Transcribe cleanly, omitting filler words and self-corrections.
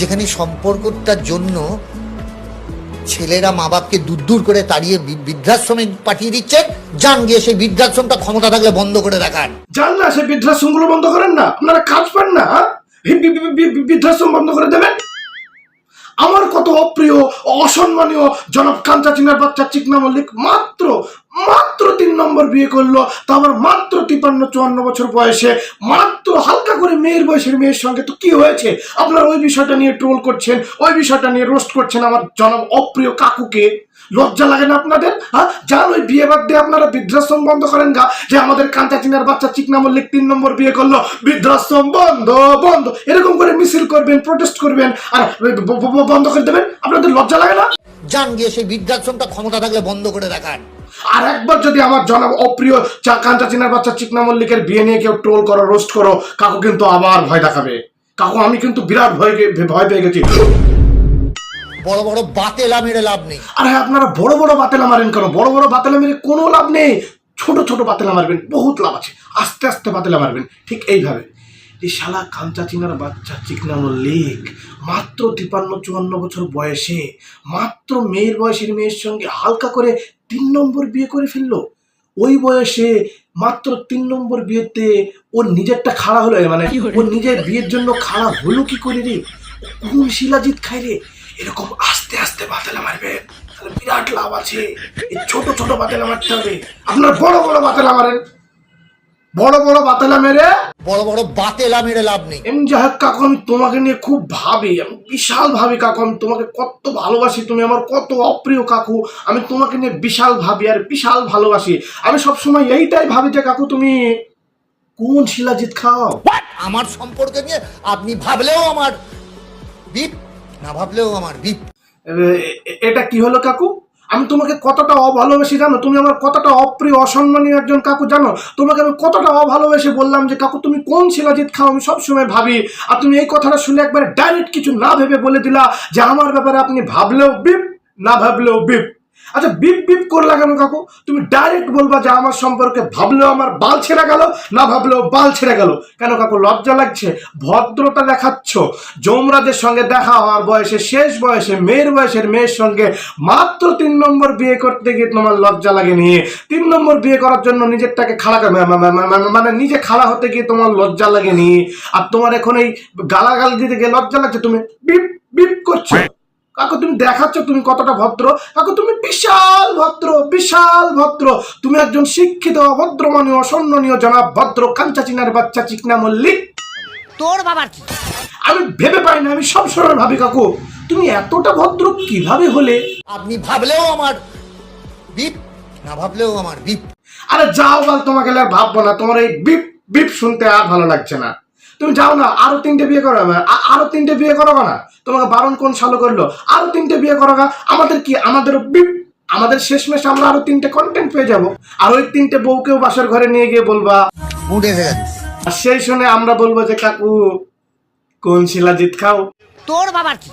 যেখানে সম্পর্কটার জন্য ছেলেরা মা বাপকে দূর দূর করে তাড়িয়ে বৃদ্ধাশ্রমে পাঠিয়ে দিচ্ছেন, যান গিয়ে সেই বৃদ্ধাশ্রমটা ক্ষমতা থাকলে বন্ধ করে দেখান। যান না, সেই বৃদ্ধাশ্রমগুলো বন্ধ করেন না, আপনারা কাজ পান না, বৃদ্ধাশ্রম বন্ধ করে দেবেন। আমার কত অপ্রিয় অসম্মানীয় জনাব কাঞ্চা চিনার বাচ্চা চিকনা মল্লিক মাত্র 3 নম্বর বিয়ে করলো, তা আবার মাত্র 53-54 বছর বয়সে, মাত্র হালকা করে মেয়ের বয়সের মেয়ের সঙ্গে। তো কি হয়েছে? আপনারা ওই বিষয়টা নিয়ে ট্রোল করছেন, ওই বিষয়টা নিয়ে রোস্ট করছেন আমার জনাব অপ্রিয় কাকুকে। লজ্জা লাগে না আপনাদের? হ্যাঁ, যান ওই বিয়ে বাদ দিয়ে আপনারা বৃদ্ধাশ্রম বন্ধ করেন গা। যে আমাদের কাঞ্চা চিনার বাচ্চা চিকনা মল্লিক 3 নম্বর বিয়ে করলো, বৃদ্ধাশ্রম বন্ধ বন্ধ এরকম করে মিছিল করবেন, প্রোটেস্ট করবেন, আর বন্ধ করে দেবেন। আপনাদের লজ্জা লাগে না? যান গিয়ে সেই বৃদ্ধাশ্রমটা ক্ষমতা থাকলে বন্ধ করে দেখান। আর একবার যদি আমার জনাব অপ্রিয় কাঞ্চা চিনার বাচ্চা চিকনা মল্লিকের বিয়ে নিয়ে কেউ ট্রোল করো, রোস্ট করো, কাকু কিন্তু আবার ভয় দেখাবে। কাকু আমি কিন্তু বিরাট ভয় পেয়ে গেছি। বড় বড় বাতেলা মেরে লাভ নেই। আর হ্যাঁ, আপনারা বড় বড় বাতেলা মারেন কেন? বড় বড় বাতেলা মেরে কোনো লাভ নেই, ছোট ছোট বাতেলা মারবেন, বহুত লাভ আছে। আস্তে আস্তে বাতেলা মারবেন, ঠিক এইভাবে। এই শালা কাঞ্চা চিনার বাচ্চা চিকনা মল্লিক মাত্র 53-54 বছর বয়সে, মাত্র মেয়ের বয়সের মেয়ের সঙ্গে হালকা করে 3 নম্বর বিয়ে করে ফেললো। ওই বয়সে মাত্র 3 নম্বর বিয়েতে ওর নিজেরটা খাড়া হলো, মানে ওর নিজের বিয়ের জন্য খাড়া হলো কি করে রে? কোন শিলাজিৎ খায় রে? এরকম আস্তে আস্তে বাতেলা মারবেন, তাহলে বিরাট লাভ আছে। এই ছোট ছোট বাতেলা মারতে হবে। আপনার বড় বড় বাতেলা মারেন, বড় বড় বাতেলা মেরে বড় বড় বাতেলা মেরে লাভ নেই। এমনি যাই হোক কাকু, আমি তোমাকে নিয়ে খুব ভাবি, আমি বিশাল ভাবি কাকু। আমি তোমাকে কত ভালোবাসি, তুমি আমার কত অপ্রিয় কাকু। আমি তোমাকে নিয়ে বিশাল ভাবি আর বিশাল ভালোবাসি। আমি সবসময় এইটাই ভাবি যে কাকু তুমি কোন শিলাজিৎ খাও। আমার সম্পর্কে নিয়ে আপনি ভাবলেও আমার বিপ, না ভাবলেও আমার বিপ। এটা কি হলো কাকু? আমি তোমাকে কতটা অভালোবেসে জানো? তুমি আমার কতটা অপ্রিয় অসম্মানীয় একজন কাকু জানো? তোমাকে আমি কতটা অভালোবেসে বললাম যে কাকু তুমি কোন শিলাজিৎ খাও, আমি সবসময় ভাবি। আর তুমি এই কথাটা শুনে একবারে ডাইরেক্ট কিছু না ভেবে বলে দিলা যে আমার ব্যাপারে আপনি ভাবলেও বিপ, না ভাবলেও বিপ। আচ্ছা, বিপ বিপ করলা কেন কাকু? তুমি ডাইরেক্ট বলবা যে আমার সম্পর্কে ভাবলেও আমার বাল ছেড়ে গেল, না ভাবলেও বাল ছেড়ে গেল। কেন কাকু লজ্জা লাগছে? ভদ্রতা দেখাচ্ছ। যমরাজের সঙ্গে দেখা হওয়ার বয়সে, শেষ বয়সে, মেয়ের বয়সের মেয়ের সঙ্গে মাত্র 3 নম্বর বিয়ে করতে গিয়ে তোমার লজ্জা লাগেনি? 3 নম্বর বিয়ে করার জন্য নিজেরটাকে খাড়া মানে নিজে খাড়া হতে গিয়ে তোমার লজ্জা লাগেনি? আর তোমার এখন এই গালাগাল দিতে গিয়ে লজ্জা লাগছে, তুমি বিপ বিপ করছো। কাকু তুমি দেখাচ্ছ তুমি কতটা ভদ্র। কাকু তুমি বিশাল ভদ্র, বিশাল ভদ্র। তুমি একজন শিক্ষিত অভদ্রমানীয় অসম্মানীয় জনাব ভদ্র কাঞ্চা চিনার বাচ্চা চিকনা মল্লিক। তোর বাবার কি? আমি ভেবে পাই না, আমি সবসময় ভাবি কাকু তুমি এতটা ভদ্র কিভাবে হলে? আপনি ভাবলেও আমার বিপ, না ভাবলেও আমার বিপ। আরে যাও বল, তোমাকে আর ভাববো না। তোমার এই বিপ বিপ শুনতে আর ভালো লাগছে না। তুমি যাও না, আরো 3টে বিয়ে করো, আরো 3টে বিয়ে করো না। তোমাকে বারণ কোন সালো করলো? আরো 3টে বিয়ে করো। আমাদের কি, আমাদেরও বিপ, আমাদের শেষমেশ আমরা আরো 3টে কন্টেন্ট পেয়ে যাবো। আর ওই 3টে বউকেও বাসার ঘরে নিয়ে গিয়ে বলবা, উঠে গেছে। আর সেই শুনে আমরা বলবো যে কাকু কোন শিলাজিৎ খাও। তোর বাবার কি?